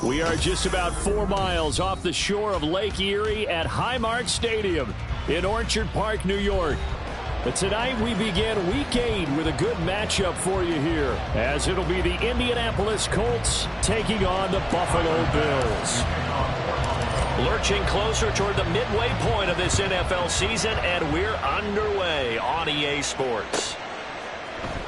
We are just about 4 miles off the shore of Lake Erie at Highmark Stadium in Orchard Park, New York. But tonight we begin Week 8 with a good matchup for you here, as it'll be the Indianapolis Colts taking on the Buffalo Bills. Lurching closer toward the midway point of this NFL season, and we're underway on EA Sports.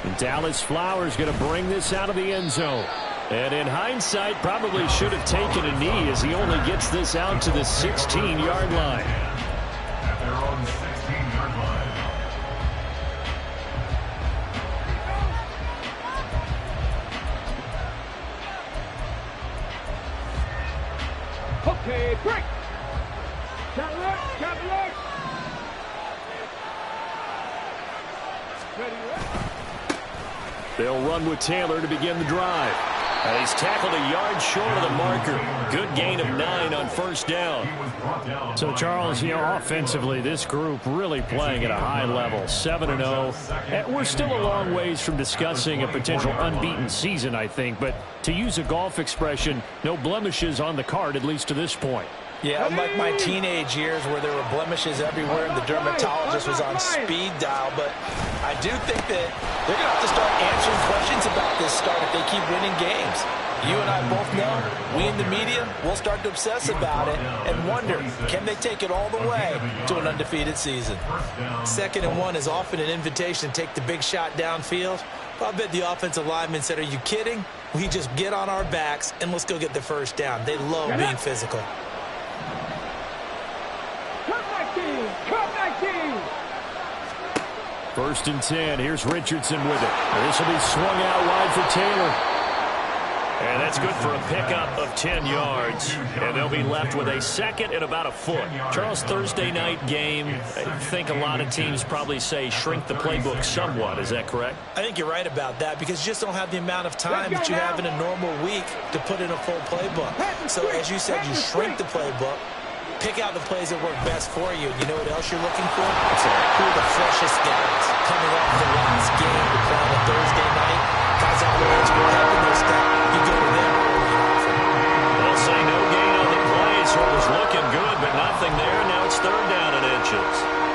And Dallas Flowers going to bring this out of the end zone. And in hindsight, probably should have taken a knee as he only gets this out to the 16-yard line. At their own 16-yard line. Okay, break. Cat alert. Ready. They'll run with Taylor to begin the drive. And he's tackled a yard short of the marker. Good gain of 9 on first down. So, Charles, offensively, this group really playing at a high level, 7-0. And we're still a long ways from discussing a potential unbeaten season, I think. But to use a golf expression, no blemishes on the card, at least to this point. Yeah, unlike my teenage years where there were blemishes everywhere and the dermatologist was on speed dial. But I do think that they're going to have to start answering questions about this start if they keep winning games. You and I both know, we in the media, will start to obsess about it and wonder, can they take it all the way to an undefeated season? 2nd and 1 is often an invitation to take the big shot downfield. I bet the offensive lineman said, are you kidding? We just get on our backs and let's go get the first down. They love being physical. First and 10. Here's Richardson with it. This will be swung out wide for Taylor. And that's good for a pickup of 10 yards. And they'll be left with a second and about a foot. Charles, Thursday night game, I think a lot of teams probably say shrink the playbook somewhat. Is that correct? I think you're right about that because you just don't have the amount of time that you have in a normal week to put in a full playbook. So as you said, you shrink the playbook. Pick out the plays that work best for you. You know what else you're looking for? Who are the freshest guys coming off the last game to play on a Thursday night? Guys out there that's been helping their step. You go to them early and often. They'll say no gain on the play, so it was looking good, but nothing there. Now it's 3rd down and inches.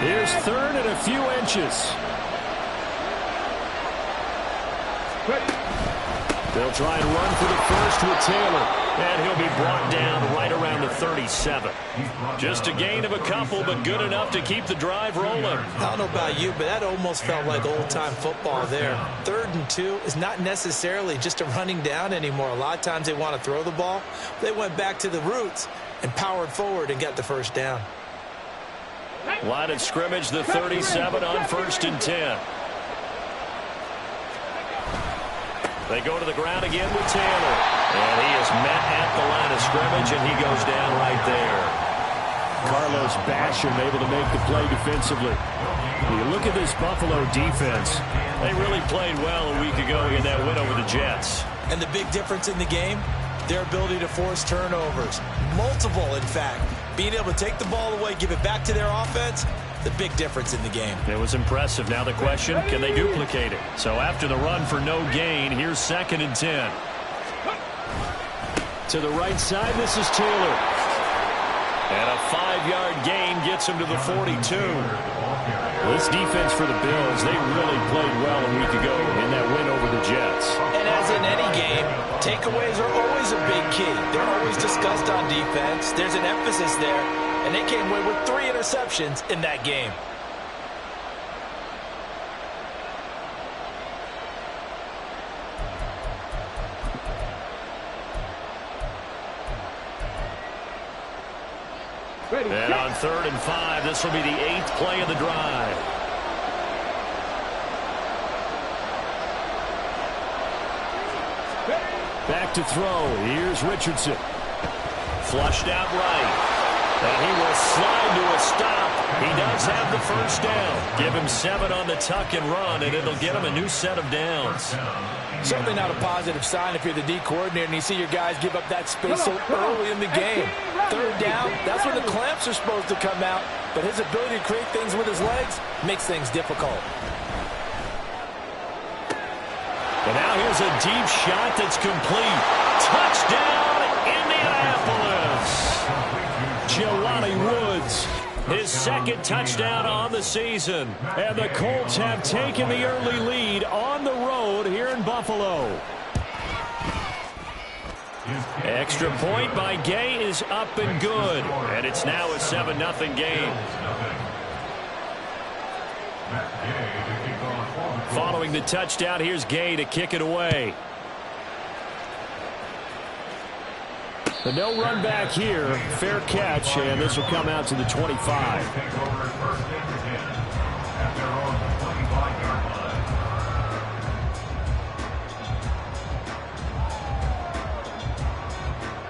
Here's 3rd and a few inches. They'll try and run for the first with Taylor. And he'll be brought down right around the 37. Just a gain of a couple, but good enough to keep the drive rolling. I don't know about you, but that almost felt like old-time football there. 3rd and 2 is not necessarily just a running down anymore. A lot of times they want to throw the ball. They went back to the roots and powered forward and got the first down. Line of scrimmage, the 37 on 1st and 10. They go to the ground again with Taylor. And he is met at the line of scrimmage, and he goes down right there. Carlos Basham able to make the play defensively. You look at this Buffalo defense. They really played well a week ago in that win over the Jets. And the big difference in the game, their ability to force turnovers. Multiple, in fact. Being able to take the ball away, give it back to their offense, the big difference in the game. It was impressive. Now the question, can they duplicate it? So after the run for no gain, here's 2nd and 10. To the right side, this is Taylor. And a 5-yard gain gets him to the 42. This defense for the Bills, they really played well a week ago in that win over the Jets. And as in any game, takeaways are always a big key. They're always discussed on defense. There's an emphasis there. And they came away with 3 interceptions in that game. And on 3rd and 5, this will be the 8th play of the drive. Back to throw. Here's Richardson. Flushed out right. And he will slide to a stop He does have the first down. Give him 7 on the tuck and run, and it'll get him a new set of downs. Certainly not a positive sign if you're the D coordinator and you see your guys give up that space so early in the game. Third down, that's when the clamps are supposed to come out, but his ability to create things with his legs makes things difficult. And now here's a deep shot that's complete. Touchdown, Indianapolis! Jelani Woods. His second touchdown on the season. And the Colts have taken the early lead on the road here in Buffalo. Extra point by Gay is up and good. And it's now a 7-0 game. Following the touchdown, here's Gay to kick it away. The no run back here, fair catch, and this will come out to the 25.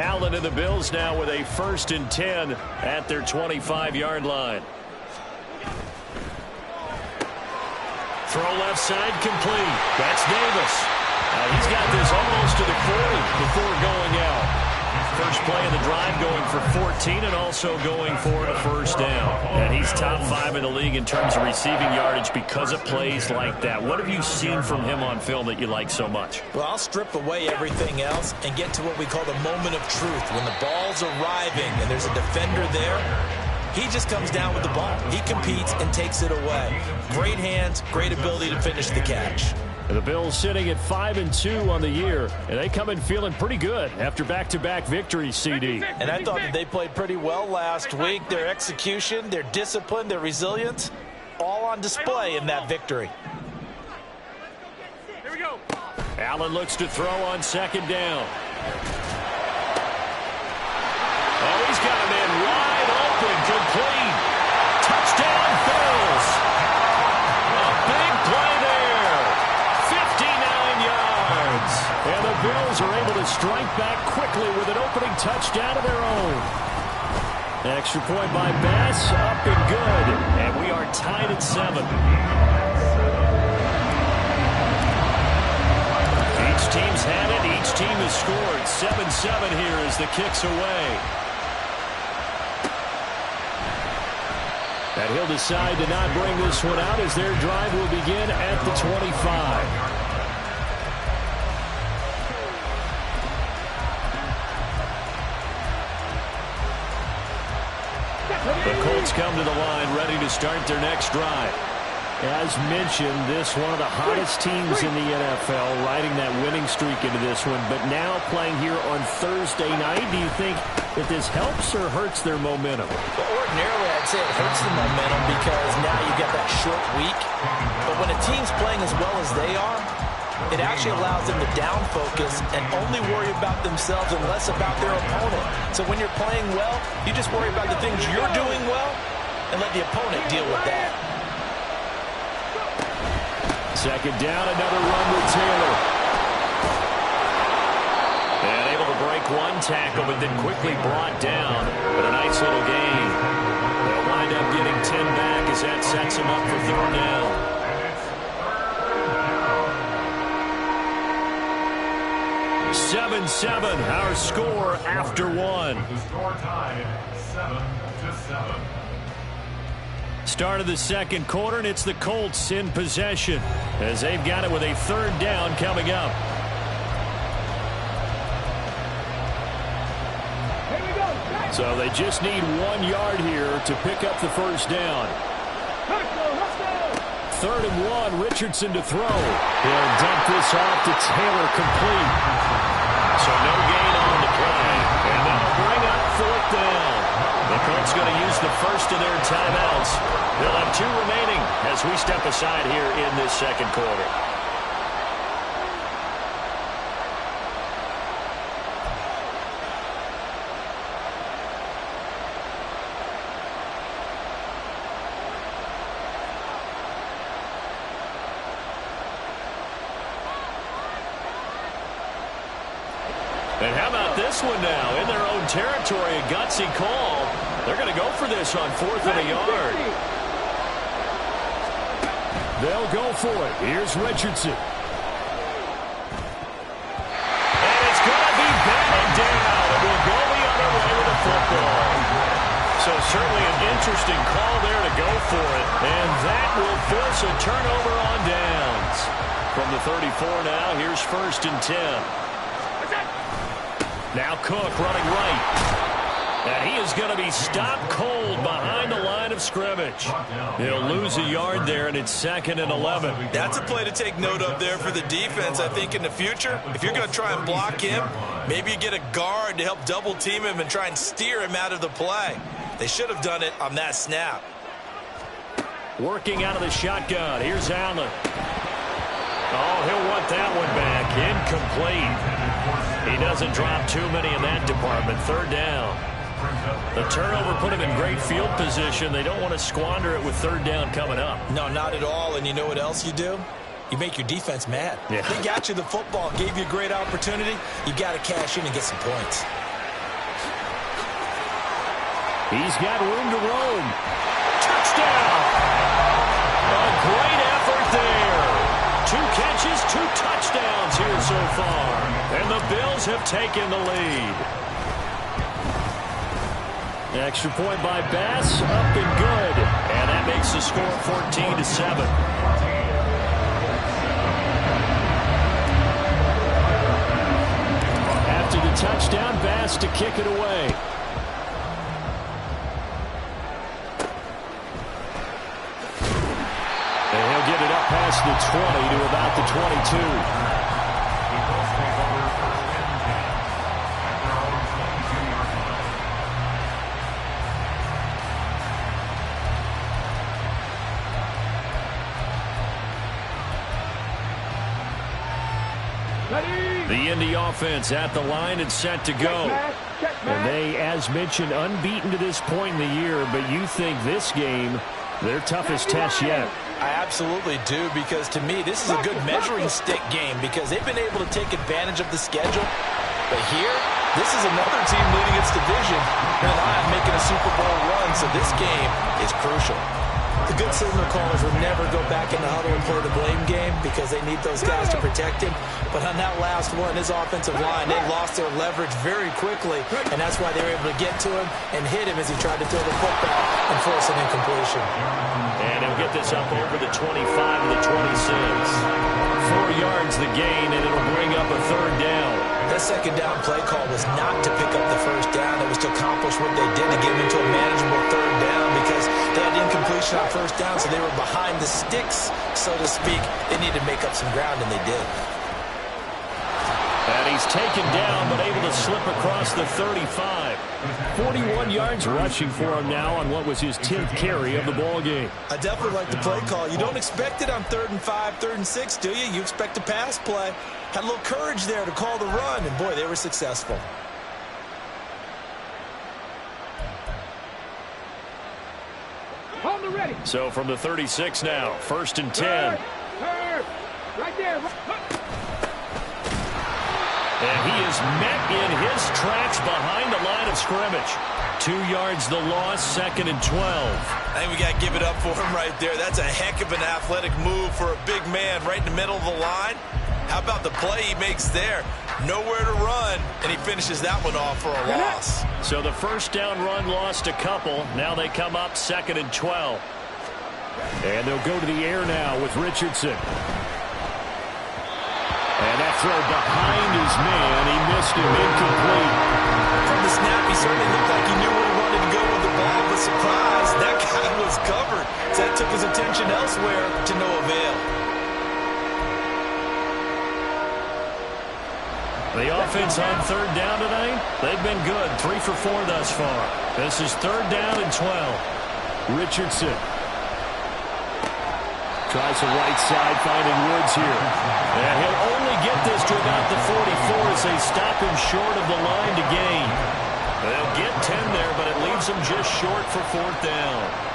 Allen and the Bills now with a 1st and 10 at their 25-yard line. Throw left side complete. That's Davis. He's got this almost to the 40 before going out. First play of the drive going for 14 and also going for a first down. And he's top 5 in the league in terms of receiving yardage because of plays like that. What have you seen from him on film that you like so much? Well, I'll strip away everything else and get to what we call the moment of truth. When the ball's arriving and there's a defender there, he just comes down with the ball. He competes and takes it away. Great hands, great ability to finish the catch. And the Bills sitting at 5-2 on the year, and they come in feeling pretty good after back-to-back victories, CD. And I thought that they played pretty well last week. Their execution, their discipline, their resilience, all on display in that victory. Here we go. Allen looks to throw on 2nd down. Oh, he's got a man wide open, complete. Touchdown, Bills. A big play there. 59 yards. And the Bills are able to strike back quickly with an opening touchdown of their own. Extra point by Bass, up and good. And we are tied at 7. Each team's had it. Each team has scored. 7-7 here as the kick's away. And he'll decide to not bring this one out as their drive will begin at the 25. The Colts come to the line ready to start their next drive. As mentioned, this one of the hottest teams in the NFL, riding that winning streak into this one, but now playing here on Thursday night. Do you think that this helps or hurts their momentum? Well, ordinarily, I'd say it hurts the momentum because now you get that short week. But when a team's playing as well as they are, it actually allows them to down focus and only worry about themselves and less about their opponent. So when you're playing well, you just worry about the things you're doing well and let the opponent deal with that. 2nd down, another run with Taylor. And able to break one tackle, but then quickly brought down. But a nice little gain. They'll wind up getting 10 back as that sets them up for 3rd down. And 7-7, our score after 1. The score tied 7-7. Start of the 2nd quarter, and it's the Colts in possession as they've got it with a 3rd down coming up. So they just need 1 yard here to pick up the first down. 3rd and 1, Richardson to throw. He'll dump this off to Taylor, complete. So no gain on the play, and that'll bring up 4th down. The Colts going to use the first of their timeouts. They'll have 2 remaining as we step aside here in this 2nd quarter. And how about this one now? In their own territory, a gutsy call. They're going to go for this on 4th and a yard. They'll go for it. Here's Richardson. And it's going to be batted down. It will go the other way with the football. So certainly an interesting call there to go for it. And that will force a turnover on downs. From the 34 now, here's 1st and 10. Now Cook running right. And he is going to be stopped cold behind the line of scrimmage. He'll lose a yard there, and it's 2nd and 11. That's a play to take note of there for the defense, I think, in the future. If you're going to try and block him, maybe you get a guard to help double team him and try and steer him out of the play. They should have done it on that snap. Working out of the shotgun. Here's Allen. Oh, he'll want that one back. Incomplete. He doesn't drop too many in that department. 3rd down. The turnover put him in great field position. They don't want to squander it with 3rd down coming up. No, not at all. And you know what else you do? You make your defense mad. Yeah. They got you the football, gave you a great opportunity. You got to cash in and get some points. He's got room to roam. Touchdown! A great effort there. 2 catches, 2 touchdowns here so far. And the Bills have taken the lead. Extra point by Bass, up and good. And that makes the score 14-7. After the touchdown, Bass to kick it away. And he'll get it up past the 20 to about the 22. The Indy offense at the line and set to go. And they, as mentioned, unbeaten to this point in the year, but you think this game, their toughest test yet. I absolutely do, because to me, this is a good measuring stick game because they've been able to take advantage of the schedule. But here, this is another team leading its division and I'm making a Super Bowl run, so this game is crucial. The good signal callers will never go back in the huddle and play the blame game because they need those guys to protect him. But on that last one, his offensive line, they lost their leverage very quickly, and that's why they were able to get to him and hit him as he tried to throw the football and force an incompletion. And he'll get this up over the 25 to the 26. 4 yards the gain, and it'll bring up a 3rd down. That 2nd down play call was not to pick up the 1st down. It was to accomplish what they did to get into a manageable 3rd down because they had incompletion on 1st down, so they were behind the sticks, so to speak. They needed to make up some ground, and they did. And he's taken down, but able to slip across the 35. 41 yards rushing for him now on what was his 10th carry of the ball game. I definitely like the play call. You don't expect it on 3rd and 5, 3rd and 6, do you? You expect a pass play. Had a little courage there to call the run, and boy, they were successful. So from the 36 now, 1st and 10. Right there. And he is met in his tracks behind the line of scrimmage. 2 yards the loss, 2nd and 12. I think we got to give it up for him right there. That's a heck of an athletic move for a big man right in the middle of the line. How about the play he makes there? Nowhere to run, and he finishes that one off for a loss. So the 1st down run lost a couple. Now they come up 2nd and 12. And they'll go to the air now with Richardson. And that throw behind his man, he missed him, incomplete. From the snap, he certainly looked like he knew where he wanted to go with the ball, but surprise, that guy was covered. So that took his attention elsewhere to no avail. The offense on 3rd down tonight, they've been good. 3 for 4 thus far. This is 3rd down and 12. Richardson tries the right side, finding Woods here. And he'll only get this to about the 44 as they stop him short of the line to gain. They'll get 10 there, but it leaves them just short for 4th down.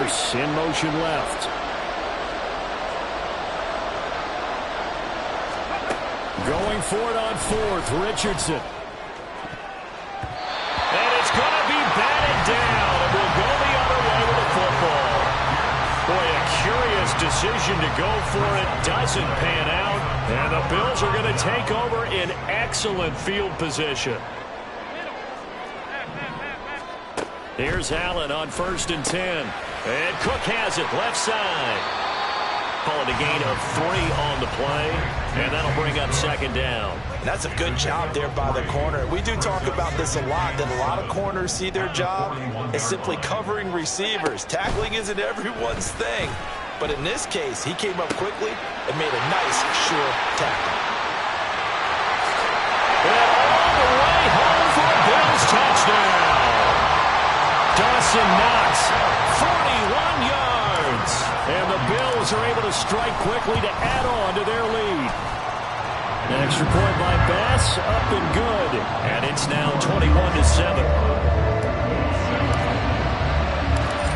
Pierce in motion left. Going for it on fourth, Richardson. And it's going to be batted down. It will go the other way with the football. Boy, a curious decision to go for it. Doesn't pan out. And the Bills are going to take over in excellent field position. Here's Allen on 1st and 10. And Cook has it left side. Call it a gain of 3 on the play. And that'll bring up 2nd down. And that's a good job there by the corner. We do talk about this a lot, that a lot of corners see their job as simply covering receivers. Tackling isn't everyone's thing. But in this case, he came up quickly and made a nice, sure tackle. And all the way home for a Bills touchdown. Dawson Knox, 41 yards. And the Bills are able to strike quickly to add on to their lead. An extra point by Bass, up and good. And it's now 21-7.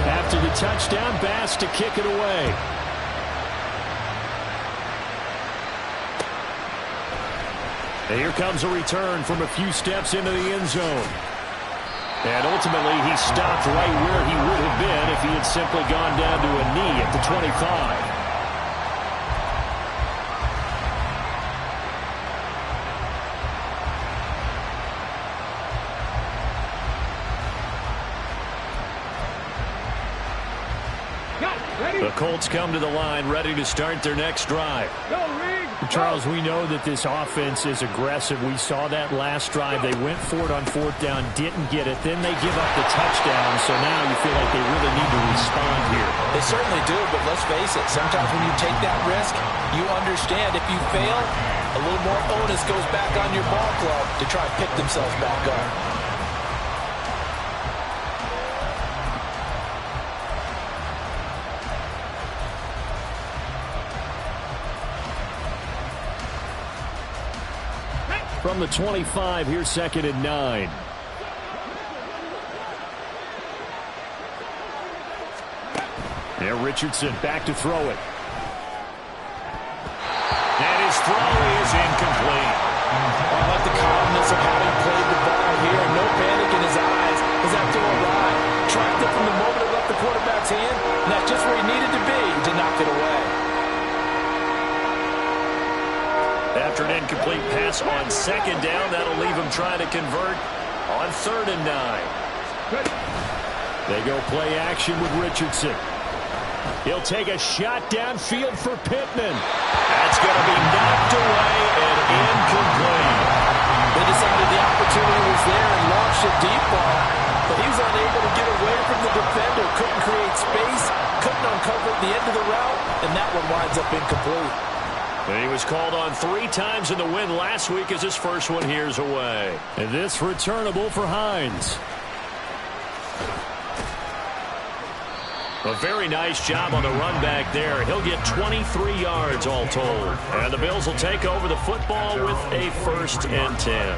After the touchdown, Bass to kick it away. And here comes a return from a few steps into the end zone. And ultimately, he stopped right where he would have been if he had simply gone down to a knee at the 25. The Colts come to the line ready to start their next drive. Go, Reed. Charles, we know that this offense is aggressive. We saw that last drive. They went for it on 4th down, didn't get it. Then they give up the touchdown, so now you feel like they really need to respond here. They certainly do, but let's face it, sometimes when you take that risk, you understand if you fail, a little more onus goes back on your ball club to try and pick themselves back up. From the 25, here's 2nd and 9. There, Richardson back to throw it. And his throw is incomplete. I like the calmness of how he played the ball here. No panic in his eyes as that throw arrived. Tracked it from the moment it left the quarterback's hand, and that's just where he needed to be to knock it away. After an incomplete pass on 2nd down, that'll leave him trying to convert on 3rd and 9. They go play action with Richardson. He'll take a shot downfield for Pittman. That's going to be knocked away and incomplete. They decided the opportunity was there and launched a deep ball, but he was unable to get away from the defender. Couldn't create space, couldn't uncover the end of the route, and that one winds up incomplete. And he was called on 3 times in the win last week as his first one here's away. And this returnable for Hines. A very nice job on the run back there. He'll get 23 yards all told. And the Bills will take over the football with a 1st and 10.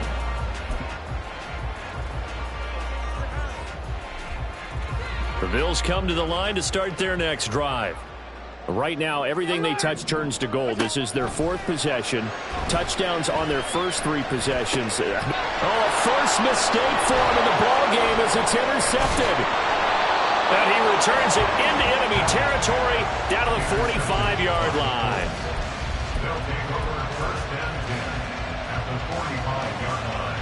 The Bills come to the line to start their next drive. Right now, everything they touch turns to gold. This is their 4th possession. Touchdowns on their first 3 possessions. A first mistake for him in the ball game as it's intercepted. And he returns it into enemy territory down to the 45-yard line. They'll take over 1st and 10 at the 45-yard line.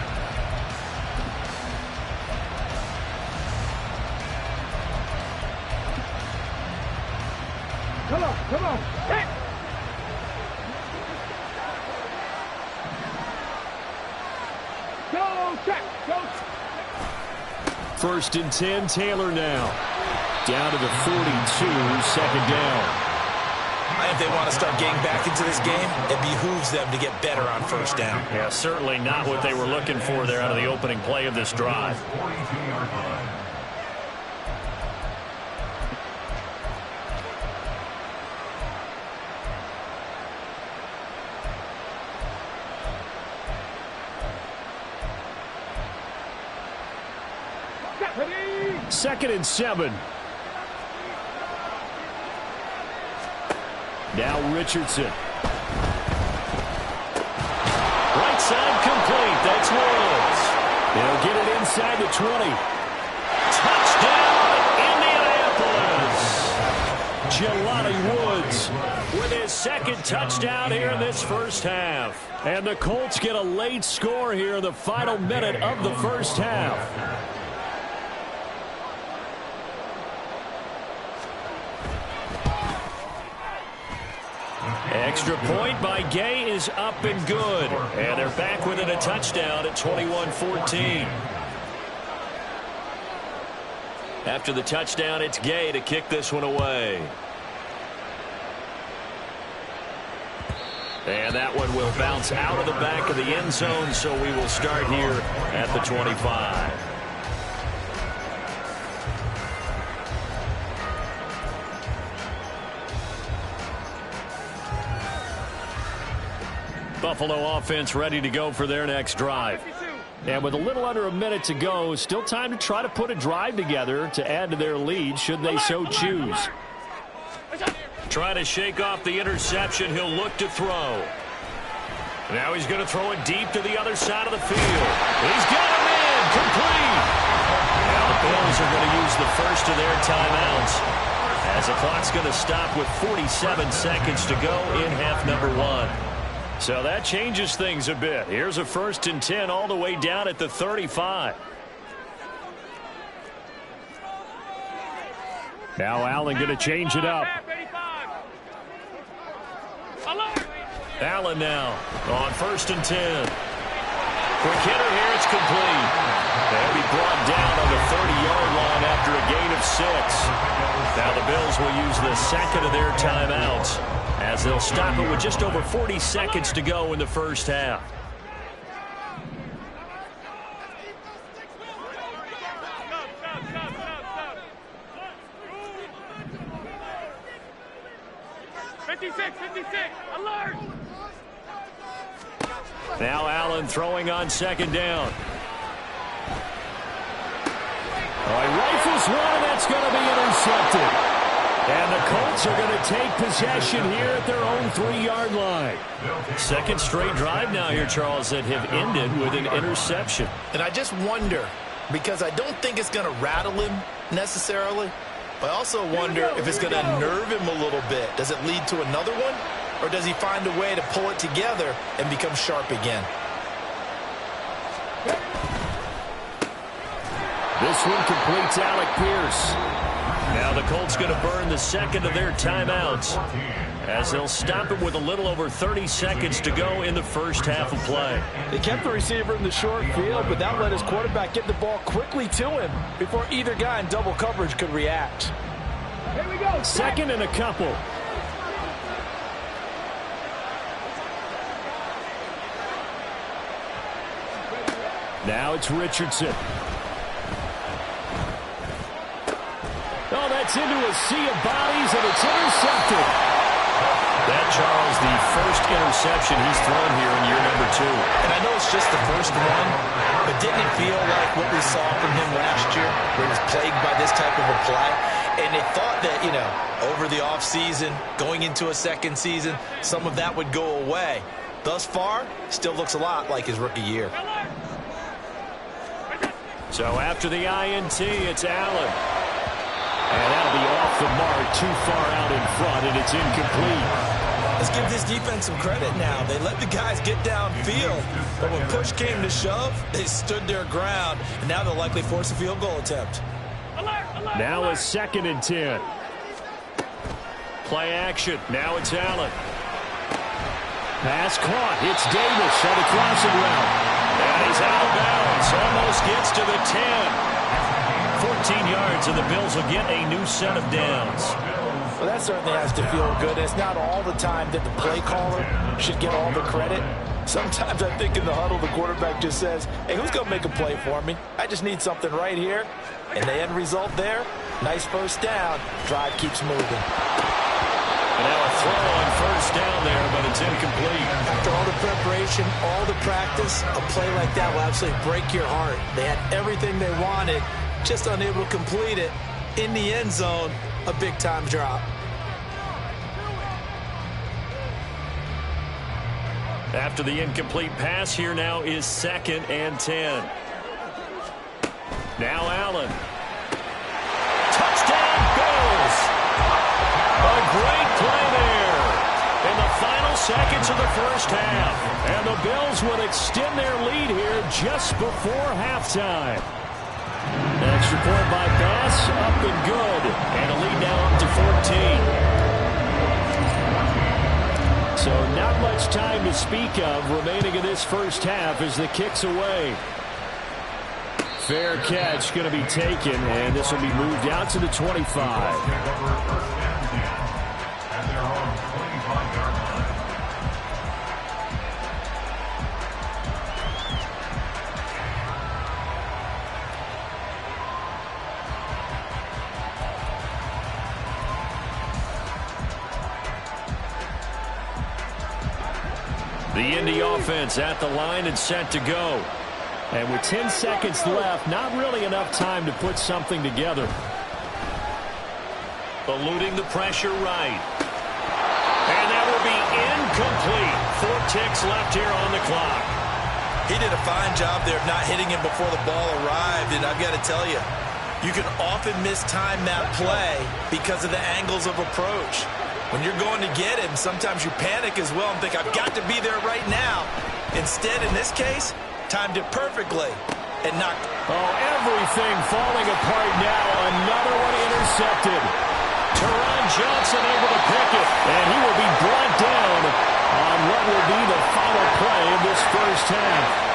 Come on. Hey. Go, check. Go. 1st and 10, Taylor now. Down to the 42, 2nd down. If they want to start getting back into this game, it behooves them to get better on 1st down. Yeah, certainly not what they were looking for there out of the opening play of this drive. 42-yard line. Ready. 2nd and 7. Now Richardson. Right side complete. That's Woods. They'll get it inside the 20. Touchdown, Indianapolis. Jelani Woods with his second touchdown here in this first half. And the Colts get a late score here in the final minute of the first half. Extra point by Gay is up and good. And they're back within a touchdown at 21-14. After the touchdown, it's Gay to kick this one away. And that one will bounce out of the back of the end zone, so we will start here at the 25. Buffalo offense ready to go for their next drive. And with a little under a minute to go, still time to try to put a drive together to add to their lead should they so choose. Trying to shake off the interception. He'll look to throw. Now he's going to throw it deep to the other side of the field. He's got him in. Complete. Now the Bills are going to use the first of their timeouts as the clock's going to stop with 47 seconds to go in half number 1. So that changes things a bit. Here's a 1st and 10 all the way down at the 35. Now Allen going to change it up. Allen now on 1st and 10. Quick hitter here. It's complete. They'll be brought down on the 30-yard line after a gain of 6. Now the Bills will use the second of their timeouts as they'll stop it with just over 40 seconds to go in the first half. Alert! Now Allen throwing on 2nd down. He rifles one, and that's going to be intercepted. And the Colts are going to take possession here at their own 3-yard line. Second straight drive now here, Charles, that have ended with an interception. And I just wonder, because I don't think it's going to rattle him necessarily, but I also wonder if it's going to nerve him a little bit. Does it lead to another one? Or does he find a way to pull it together and become sharp again? This one completes Alec Pierce. Now the Colts going to burn the second of their timeouts as they'll stop it with a little over 30 seconds to go in the first half of play. They kept the receiver in the short field, but that let his quarterback get the ball quickly to him before either guy in double coverage could react. Here we go. Second and a couple. Now it's Richardson. Oh, that's into a sea of bodies, and it's intercepted. That, Charles, the first interception he's thrown here in year number 2. And I know it's just the first one, but didn't it feel like what we saw from him last year, where he was plagued by this type of a play? And they thought that, you know, over the offseason, going into a second season, some of that would go away. Thus far, still looks a lot like his rookie year. So after the INT, it's Allen. And that'll be off the mark, too far out in front, and it's incomplete. Let's give this defense some credit now. They let the guys get downfield, but when push came to shove, they stood their ground, and now they'll likely force a field goal attempt. Now a 2nd and 10. Play action. Now it's Allen. Pass caught. It's Davis on the crossing route. And he's out of bounds. Almost gets to the 10. 14 yards, and the Bills will get a new set of downs. Well, that certainly has to feel good. It's not all the time that the play caller should get all the credit. Sometimes I think in the huddle, the quarterback just says, hey, who's going to make a play for me? I just need something right here. And the end result there, nice first down. Drive keeps moving. And now a throw on first down there, but it's incomplete. After all the preparation, all the practice, a play like that will absolutely break your heart. They had everything they wanted, just unable to complete it. In the end zone, a big-time drop. After the incomplete pass, here now is 2nd and 10. Now Allen. Touchdown, Bills! A great play there in the final seconds of the first half. And the Bills would extend their lead here just before halftime. An extra point by Bass, up and good. And a lead now up to 14. So not much time to speak of remaining in this first half as the kick's away. Fair catch going to be taken, and this will be moved out to the 25. The Indy offense at the line and set to go. And with 10 seconds left, not really enough time to put something together. Eluding the pressure right. And that will be incomplete. 4 ticks left here on the clock. He did a fine job there of not hitting him before the ball arrived. And I've got to tell you, you can often mistime that play because of the angles of approach. When you're going to get him, sometimes you panic as well and think, I've got to be there right now. Instead, in this case, timed it perfectly and knocked. Oh, everything falling apart now. Another one intercepted. Teron Johnson able to pick it, and he will be brought down on what will be the final play of this first half.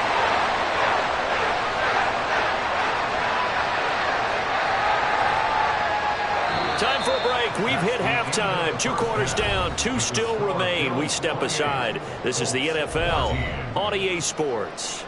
Time for a break. We've hit halftime. 2 quarters down. 2 still remain. We step aside. This is the NFL on EA Sports.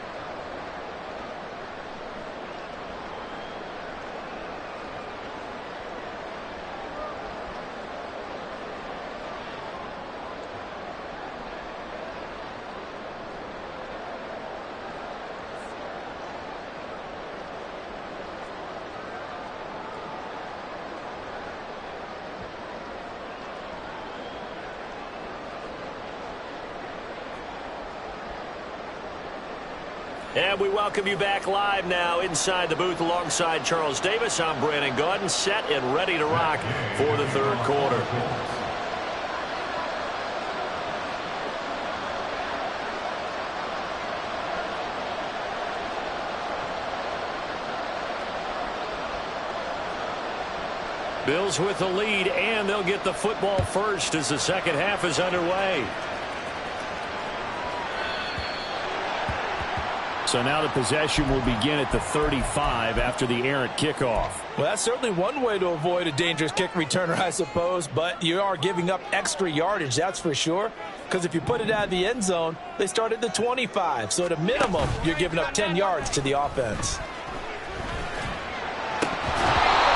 And we welcome you back live now inside the booth alongside Charles Davis. I'm Brandon Gaudin, set and ready to rock for the third quarter. Bills with the lead, and they'll get the football first as the second half is underway. So now the possession will begin at the 35 after the errant kickoff. Well, that's certainly one way to avoid a dangerous kick returner, I suppose, but you are giving up extra yardage, that's for sure, because if you put it out of the end zone, they start at the 25. So at a minimum, you're giving up 10 yards to the offense.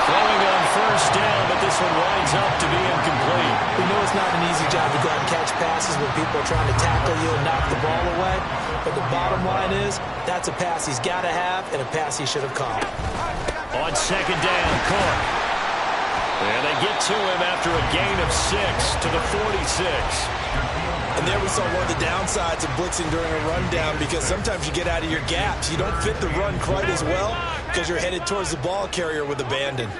Throwing on first down, but this one winds up to be incomplete. We know it's not an easy job to go out and catch passes when people are trying to tackle you and knock the ball away. But the bottom line is, that's a pass he's got to have and a pass he should have caught. On second down, Cook. And they get to him after a gain of 6 to the 46. And there we saw one of the downsides of blitzing during a rundown, because sometimes you get out of your gaps. You don't fit the run quite as well because you're headed towards the ball carrier with abandon.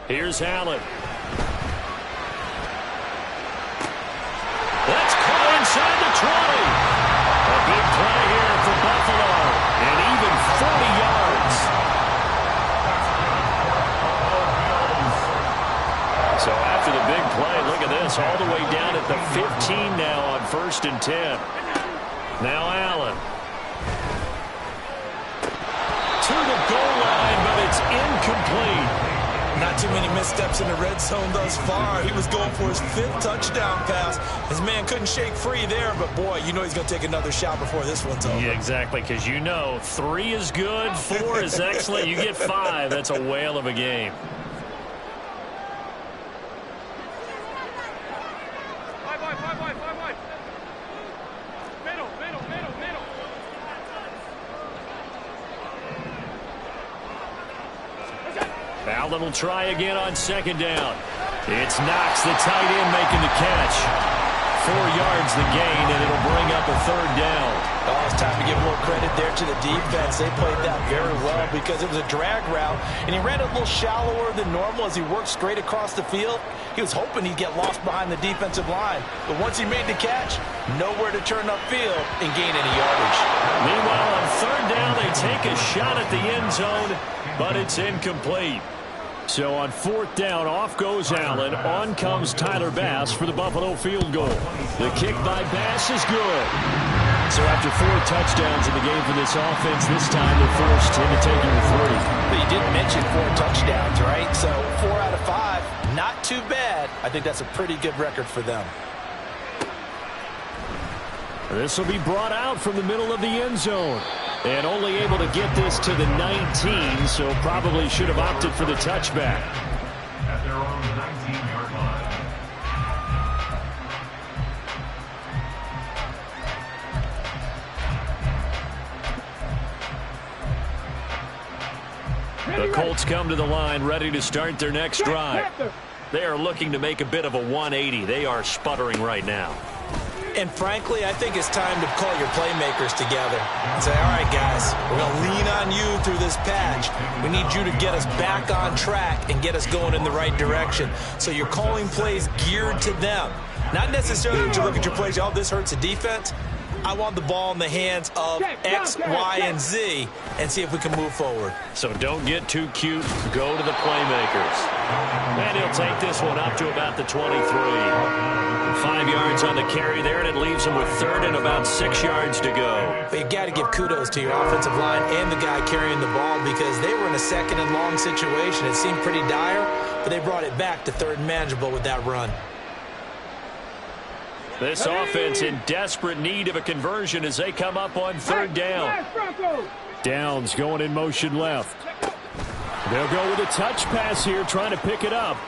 Here's Allen. That's caught inside the 20. A big play here for Buffalo. And even 40 yards. So after the big play, look at this. All the way down at the 15 now on 1st and 10. Now Allen. To the goal line, but it's incomplete. Not too many missteps in the red zone thus far. He was going for his 5th touchdown pass. His man couldn't shake free there, but boy, you know he's going to take another shot before this one's over. Yeah, exactly, because you know 3 is good, 4 is excellent. You get 5. That's a whale of a game. Allen will try again on second down. It's Knox, the tight end, making the catch. 4 yards the gain, and it'll bring up a third down. Oh, it's time to give more credit there to the defense. They played that very well because it was a drag route, and he ran it a little shallower than normal as he worked straight across the field. He was hoping he'd get lost behind the defensive line, but once he made the catch, nowhere to turn upfield and gain any yardage. Meanwhile, on third down, they take a shot at the end zone, but it's incomplete. So on fourth down, off goes Allen. On comes Tyler Bass for the Buffalo field goal. The kick by Bass is good. So after 4 touchdowns in the game for this offense, this time they're forced into taking the 3. But you didn't mention 4 touchdowns, right? So 4 out of 5, not too bad. I think that's a pretty good record for them. This will be brought out from the middle of the end zone. And only able to get this to the 19, so probably should have opted for the touchback. At their own 19-yard line. The Colts come to the line ready to start their next drive. They are looking to make a bit of a 180. They are sputtering right now. And frankly, I think it's time to call your playmakers together and say, all right, guys, we're going to lean on you through this patch. We need you to get us back on track and get us going in the right direction. So you're calling plays geared to them. Not necessarily to look at your plays, oh, this hurts the defense. I want the ball in the hands of X, Y, and Z and see if we can move forward. So don't get too cute. Go to the playmakers. And he'll take this one up to about the 23. 5 yards on the carry there, and it leaves him with third and about 6 yards to go. But you got to give kudos to your offensive line and the guy carrying the ball because they were in a second and long situation. It seemed pretty dire, but they brought it back to third and manageable with that run. This offense in desperate need of a conversion as they come up on third down. Downs going in motion left. They'll go with a touch pass here, trying to pick it up.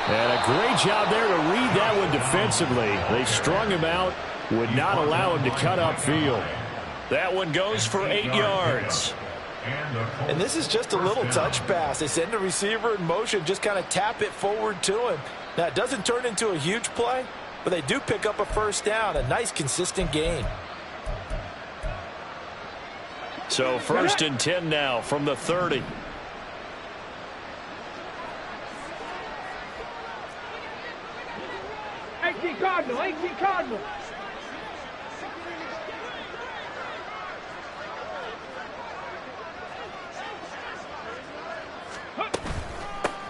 And a great job there to read that one defensively. They strung him out, would not allow him to cut upfield. That one goes for 8 yards. And this is just a little touch pass. They send the receiver in motion, just kind of tap it forward to him. Now, it doesn't turn into a huge play, but they do pick up a first down, a nice, consistent gain. So 1st and 10 now from the 30. Cardinal, 18 Cardinal.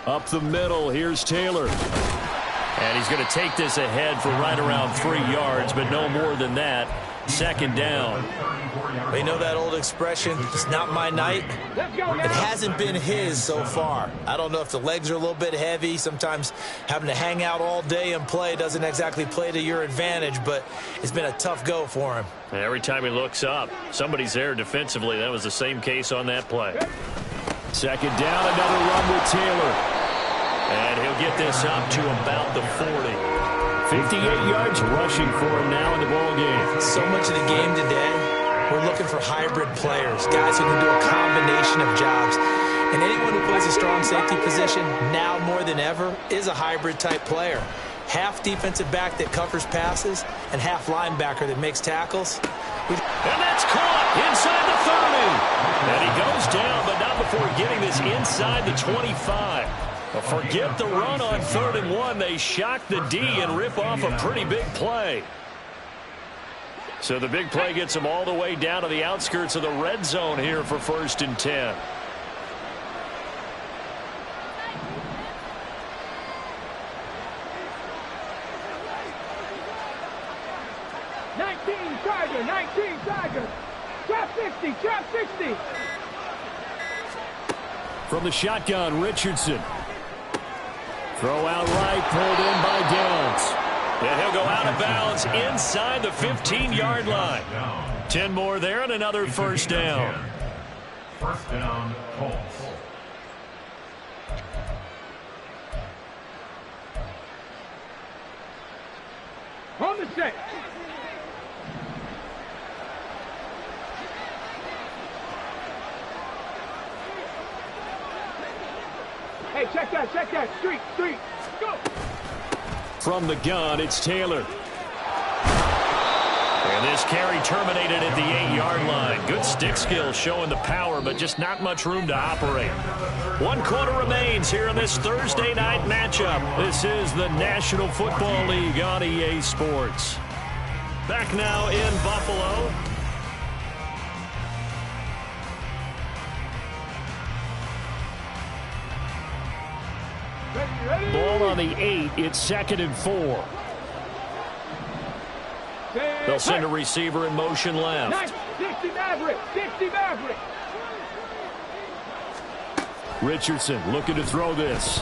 Up the middle, here's Taylor. And he's going to take this ahead for right around 3 yards, but no more than that. 2nd down. You know that old expression, it's not my night? It hasn't been his so far. I don't know if the legs are a little bit heavy. Sometimes having to hang out all day and play doesn't exactly play to your advantage, but it's been a tough go for him. Every time he looks up, somebody's there defensively. That was the same case on that play. 2nd down, another run with Taylor. And he'll get this up to about the 40. 58 yards rushing for him now in the ball game. So much of the game today, we're looking for hybrid players, guys who can do a combination of jobs. And anyone who plays a strong safety position, now more than ever, is a hybrid type player. Half defensive back that covers passes and half linebacker that makes tackles. And that's caught inside the 30. And he goes down, but not before getting this inside the 25. Forget the run on 3rd and 1. They shock the D and rip off a pretty big play. So the big play gets them all the way down to the outskirts of the red zone here for 1st and 10. Tiger. Trap 60, trap 60. From the shotgun, Richardson. Throw out right, pulled in by Downs. And he'll go out of bounds inside the 15-yard line. 10 more there and another first down. First down, Colts. On the set. check that. Street, go. From the gun, it's Taylor. And this carry terminated at the 8-yard line. Good stick skill showing the power, but just not much room to operate. 1 quarter remains here in this Thursday night matchup. This is the National Football League on EA Sports. Back now in Buffalo. Ready. Ball on the 8. It's 2nd and 4. They'll send a receiver in motion left. Nice. 60 Maverick. Richardson looking to throw this.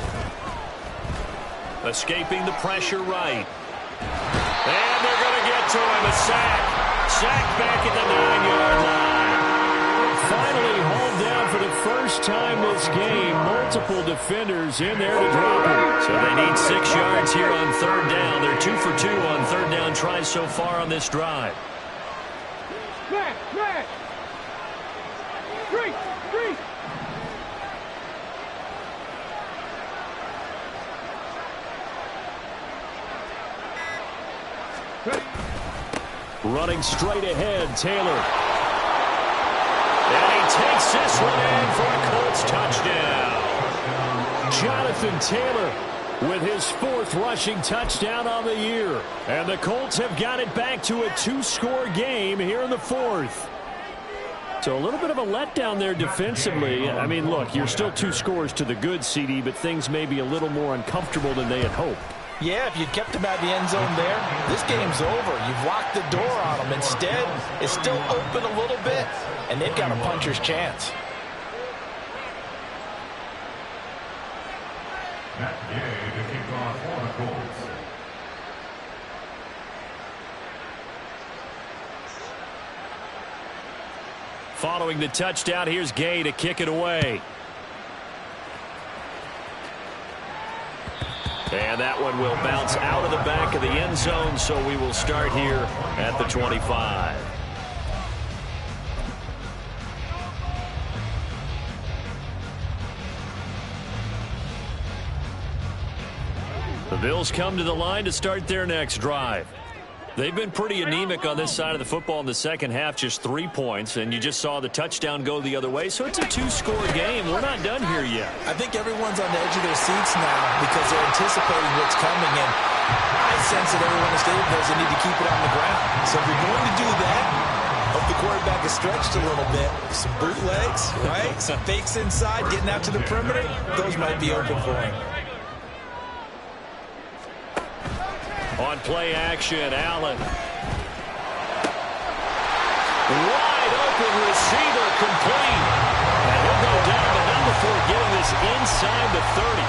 Escaping the pressure right. And they're going to get to him. A sack. Sack back at the 9-yard line. Finally hauled down for the first time this game. Multiple defenders in there to drop him. So they need 6 yards here on 3rd down. They're 2 for 2 on 3rd down tries so far on this drive. Man. Street. Running straight ahead, Taylor. And he takes this one in for a Colts touchdown. Jonathan Taylor with his 4th rushing touchdown on the year. And the Colts have got it back to a 2-score game here in the 4th. So a little bit of a letdown there defensively. I mean, look, you're still 2 scores to the good, CD, but things may be a little more uncomfortable than they had hoped. Yeah, if you kept him out of the end zone there, this game's over. You've locked the door on him. Instead, it's still open a little bit, and they've got a puncher's chance. Matt Gay to kick off for the Colts. Following the touchdown, here's Gay to kick it away. And that one will bounce out of the back of the end zone, so we will start here at the 25. The Bills come to the line to start their next drive. They've been pretty anemic on this side of the football in the second half, just 3 points, and you just saw the touchdown go the other way, so it's a 2-score game. We're not done here yet. I think everyone's on the edge of their seats now because they're anticipating what's coming, and I sense that everyone in the stadium knows they need to keep it on the ground. So if you're going to do that, hope the quarterback is stretched a little bit. Some bootlegs, right? Some fakes inside, getting out to the perimeter. Those might be open for him. On play action, Allen. Wide open receiver complete. And he'll go down, but not before getting this inside the 30.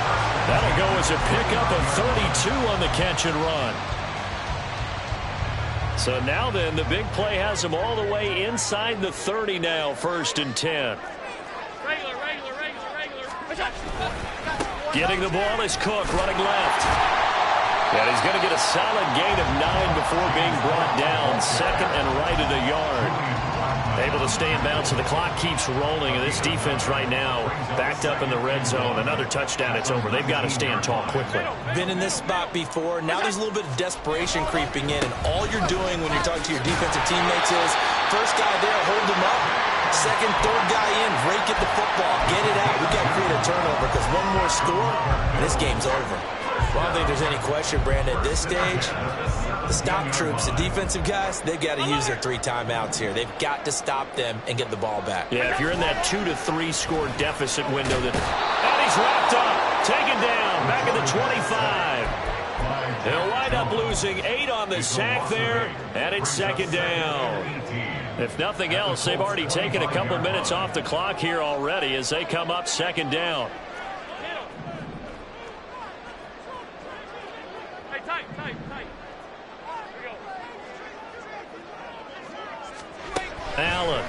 That'll go as a pickup of 32 on the catch and run. So now then, the big play has him all the way inside the 30 now, 1st and 10. Regular. Getting the ball is Cook running left. And he's going to get a solid gain of 9 before being brought down. 2nd and right at a yard. Able to stay in bounds, so the clock keeps rolling. And this defense right now backed up in the red zone. Another touchdown, it's over. They've got to stand tall quickly. Been in this spot before. Now there's a little bit of desperation creeping in. And all you're doing when you're talking to your defensive teammates is, first guy there, hold him up. 2nd, 3rd guy in, rake at the football. Get it out. We've got to create a turnover because one more score, and this game's over. Well, I don't think there's any question, Brandon, at this stage, the stop troops, the defensive guys, they've got to use their 3 timeouts here. They've got to stop them and get the ball back. Yeah, if you're in that 2 to 3 score deficit window, and he's wrapped up, taken down, back at the 25. They'll wind up losing 8 on the sack there, and it's 2nd down. If nothing else, they've already taken a couple minutes off the clock here already as they come up 2nd down. Allen.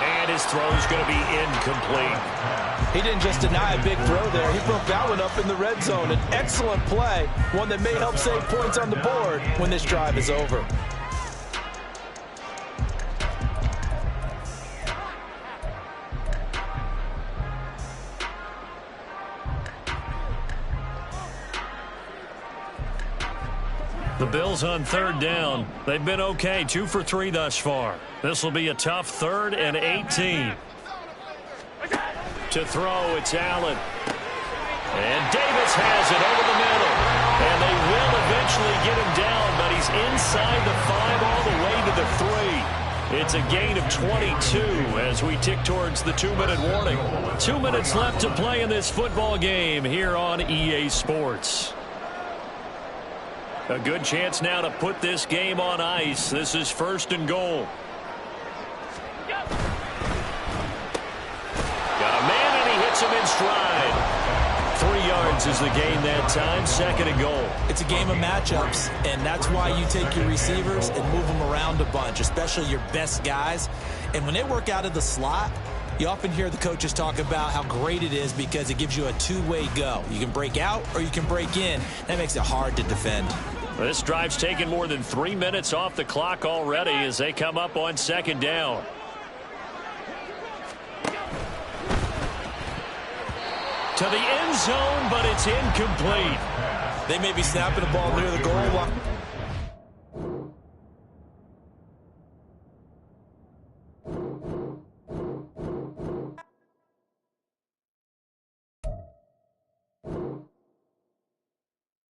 And his throw's going to be incomplete. He didn't just deny a big throw there. He broke that one up in the red zone. An excellent play, one that may help save points on the board when this drive is over. The Bills on third down. They've been okay, 2 for 3 thus far. This will be a tough 3rd and 18. To throw, it's Allen. And Davis has it over the middle. And they will eventually get him down, but he's inside the 5 all the way to the 3. It's a gain of 22 as we tick towards the 2-minute warning. 2 minutes left to play in this football game here on EA Sports. A good chance now to put this game on ice. This is 1st and goal. Got a man, and he hits him in stride. 3 yards is the gain that time, 2nd and goal. It's a game of matchups, and that's why you take your receivers and move them around a bunch, especially your best guys. And when they work out of the slot, you often hear the coaches talk about how great it is because it gives you a two-way go. You can break out or you can break in. That makes it hard to defend. This drive's taken more than 3 minutes off the clock already as they come up on 2nd down. To the end zone, but it's incomplete. They may be snapping the ball near the goal